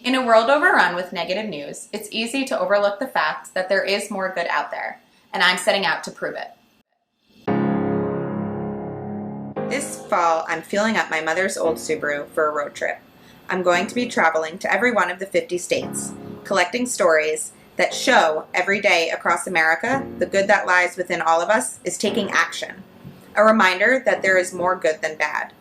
In a world overrun with negative news, it's easy to overlook the fact that there is more good out there, and I'm setting out to prove it. This fall, I'm filling up my mother's old Subaru for a road trip. I'm going to be traveling to every one of the 50 states, collecting stories that show every day across America the good that lies within all of us is taking action. A reminder that there is more good than bad.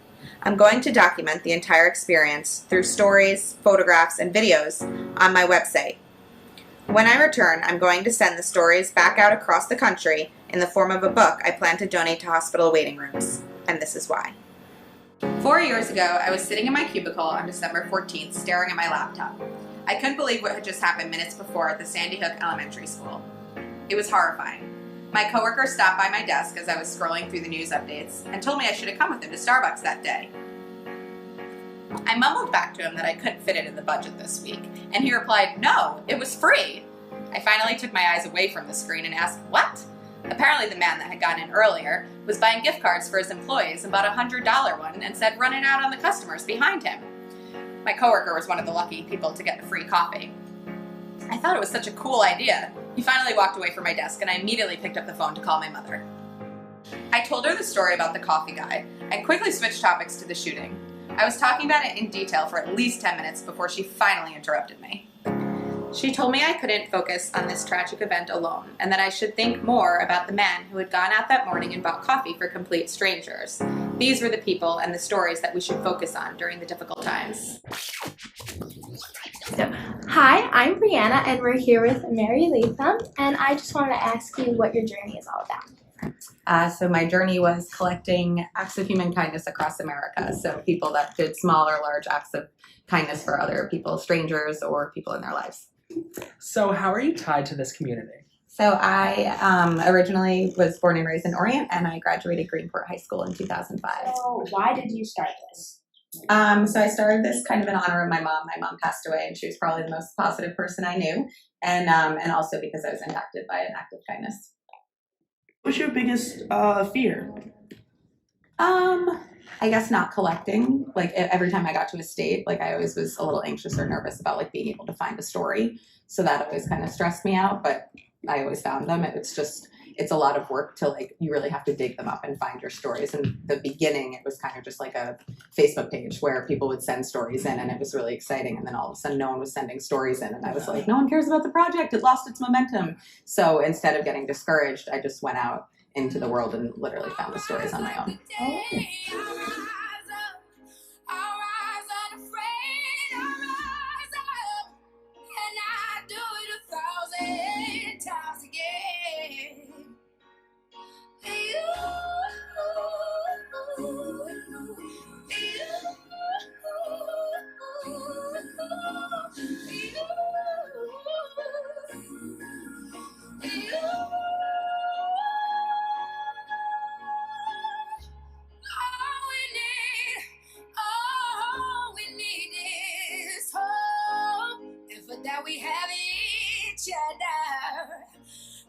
I'm going to document the entire experience through stories, photographs, and videos on my website. When I return, I'm going to send the stories back out across the country in the form of a book I plan to donate to hospital waiting rooms. And this is why. 4 years ago, I was sitting in my cubicle on December 14th staring at my laptop. I couldn't believe what had just happened minutes before at the Sandy Hook Elementary School. It was horrifying. My coworker stopped by my desk as I was scrolling through the news updates and told me I should have come with him to Starbucks that day. I mumbled back to him that I couldn't fit it in the budget this week, and he replied, "No, it was free." I finally took my eyes away from the screen and asked, "What?" Apparently the man that had gotten in earlier was buying gift cards for his employees and bought a $100 one and said run it out on the customers behind him. My coworker was one of the lucky people to get the free coffee. I thought it was such a cool idea. He finally walked away from my desk and I immediately picked up the phone to call my mother. I told her the story about the coffee guy and quickly switched topics to the shooting. I was talking about it in detail for at least 10 minutes before she finally interrupted me. She told me I couldn't focus on this tragic event alone, and that I should think more about the man who had gone out that morning and bought coffee for complete strangers. These were the people and the stories that we should focus on during the difficult times. So, hi, I'm Brianna, and we're here with Mary Latham, and I just wanted to ask you what your journey is all about. So my journey was collecting acts of human kindness across America. So people that did small or large acts of kindness for other people, strangers or people in their lives. So how are you tied to this community? So I originally was born and raised in Orient, and I graduated Greenport High School in 2005. So, why did you start this? So I started this kind of in honor of my mom. My mom passed away, and she was probably the most positive person I knew, and also because I was impacted by an act of kindness. What's your biggest fear? I guess not collecting. Like every time I got to a state, like I always was a little anxious or nervous about like being able to find a story. So that always kind of stressed me out, but I always found them. It's a lot of work to like, you really have to dig them up and find your stories. In the beginning, it was kind of just like a Facebook page where people would send stories in and it was really exciting. And then all of a sudden no one was sending stories in and I was like, no one cares about the project. It lost its momentum. So instead of getting discouraged, I just went out into the world and literally found the stories on my own. That we have each other,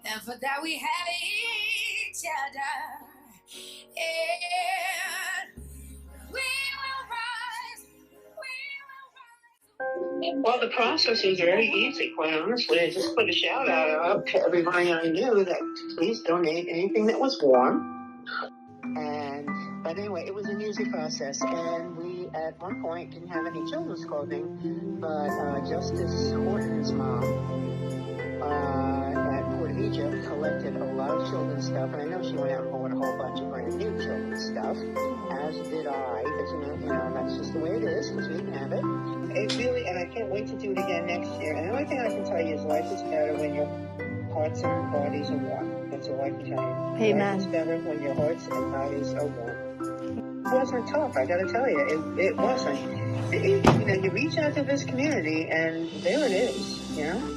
and for that we have each other, and we will rise, we will rise. Well, the process was very easy, quite honestly. I just put a shout out to everybody I knew that please donate anything that was warm. But anyway, it was an easy process, and we at one point didn't have any children's clothing, but Justice Horton's mom at Port of Egypt collected a lot of children's stuff, and I know she went out and bought a whole bunch of brand new children's stuff, as did I, but you know that's just the way it is, because we didn't have it. It really, and I can't wait to do it again next year, and the only thing I can tell you is life is better when your hearts and bodies are warm. That's all I can tell you. Amen. Life is better when your hearts and bodies are warm. It wasn't tough, I gotta tell you. It wasn't. You reach out to this community, and there it is, you know?